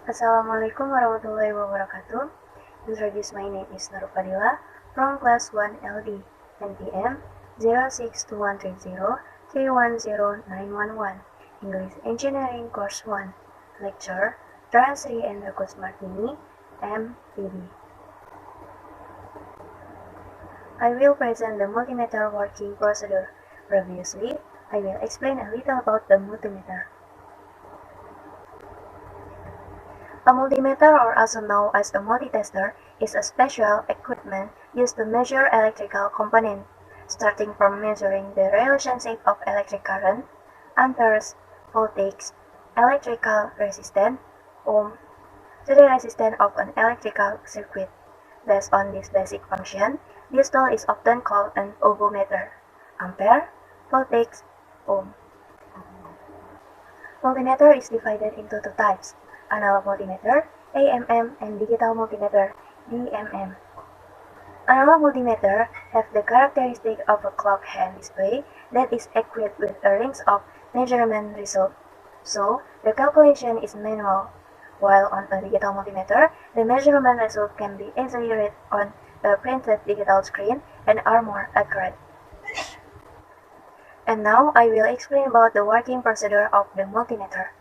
Assalamualaikum warahmatullahi wabarakatuh. Introduce my name is Nurul Fadilah from class 1 LD, NPM 062130310911, English Engineering Course 1, Lecture Transri Endah Kusmartini, M.Pd. I will present the multimeter working procedure. Previously, I will explain a little about the multimeter. A multimeter, or also known as a multitester, is a special equipment used to measure electrical components, starting from measuring the relationship of electric current, amperes, voltage, electrical resistance, ohm, to the resistance of an electrical circuit. Based on this basic function, this tool is often called an odometer: ampere, voltage, ohm. Multimeter is divided into two types: analog multimeter, AMM, and digital multimeter, DMM. Analog multimeter have the characteristic of a clock hand display that is equipped with a range of measurement result, so the calculation is manual, while on a digital multimeter, the measurement result can be easily read on a printed digital screen and are more accurate. And now I will explain about the working procedure of the multimeter.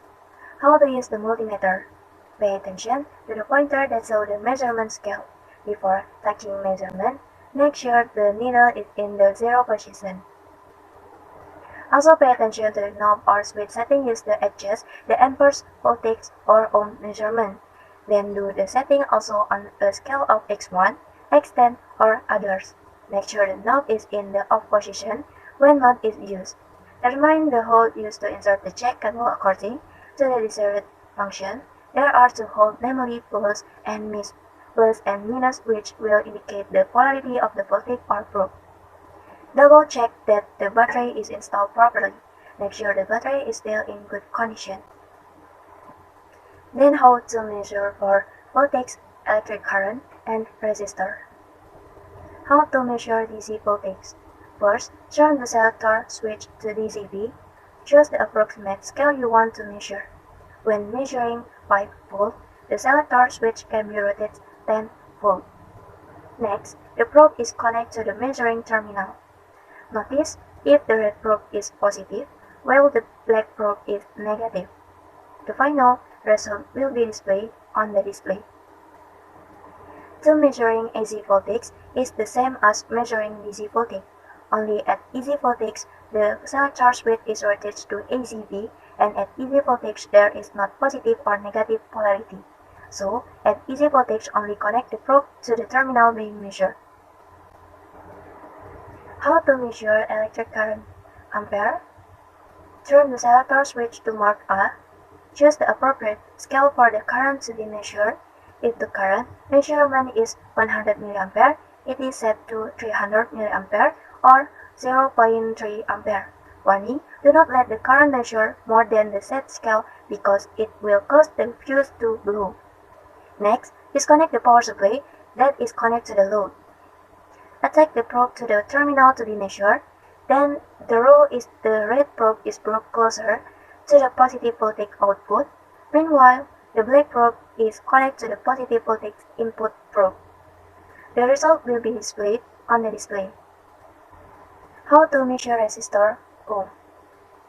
How to use the multimeter? Pay attention to the pointer that shows the measurement scale. Before taking measurement, make sure the needle is in the zero position. Also pay attention to the knob or switch setting used to adjust the amperes, voltage, or ohm measurement. Then do the setting also on a scale of x1, x10, or others. Make sure the knob is in the off position when mode is used. Determine the hole used to insert the check cable according to the desired function. There are two holes, namely plus and minus, which will indicate the polarity of the voltage or probe. Double check that the battery is installed properly. Make sure the battery is still in good condition. Then how to measure for voltage, electric current, and resistor. How to measure DC voltage. First, turn the selector switch to DCV. Choose the approximate scale you want to measure. When measuring 5 volt, the selector switch can be rotated 10 volt. Next, the probe is connected to the measuring terminal. Notice if the red probe is positive, while the black probe is negative. The final result will be displayed on the display. To measuring AC voltage is the same as measuring DC voltage. Only at AC voltage, the selector switch is rotated to ACV, and at AC voltage there is not positive or negative polarity. So, at AC voltage, only connect the probe to the terminal being measured. How to measure electric current? Ampere. Turn the selector switch to mark A. Choose the appropriate scale for the current to be measured. If the current measurement is 100 mA, it is set to 300 mA or 0.3 ampere. Warning: do not let the current measure more than the set scale because it will cause the fuse to blow. Next, disconnect the power supply that is connected to the load. Attach the probe to the terminal to be measured. Then the rule is the red probe is brought closer to the positive voltage output. Meanwhile, the black probe is connected to the positive voltage input probe. The result will be displayed on the display. How to measure resistor? Ohm.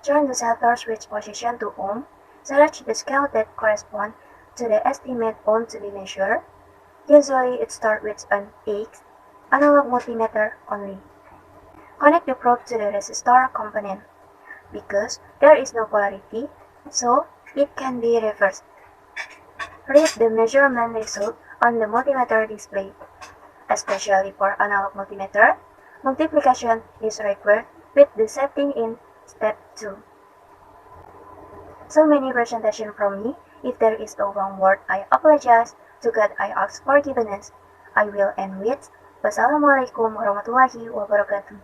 Turn the selector switch position to ohm. Select the scale that corresponds to the estimate ohm to be measured. Usually it starts with an X. Analog multimeter only. Connect the probe to the resistor component. Because there is no polarity, so it can be reversed. Read the measurement result on the multimeter display. Especially for analog multimeter, multiplication is required with the setting in step 2. So many presentation from me. If there is a wrong word, I apologize. To God I ask forgiveness. I will end with Wassalamualaikum warahmatullahi wabarakatuh.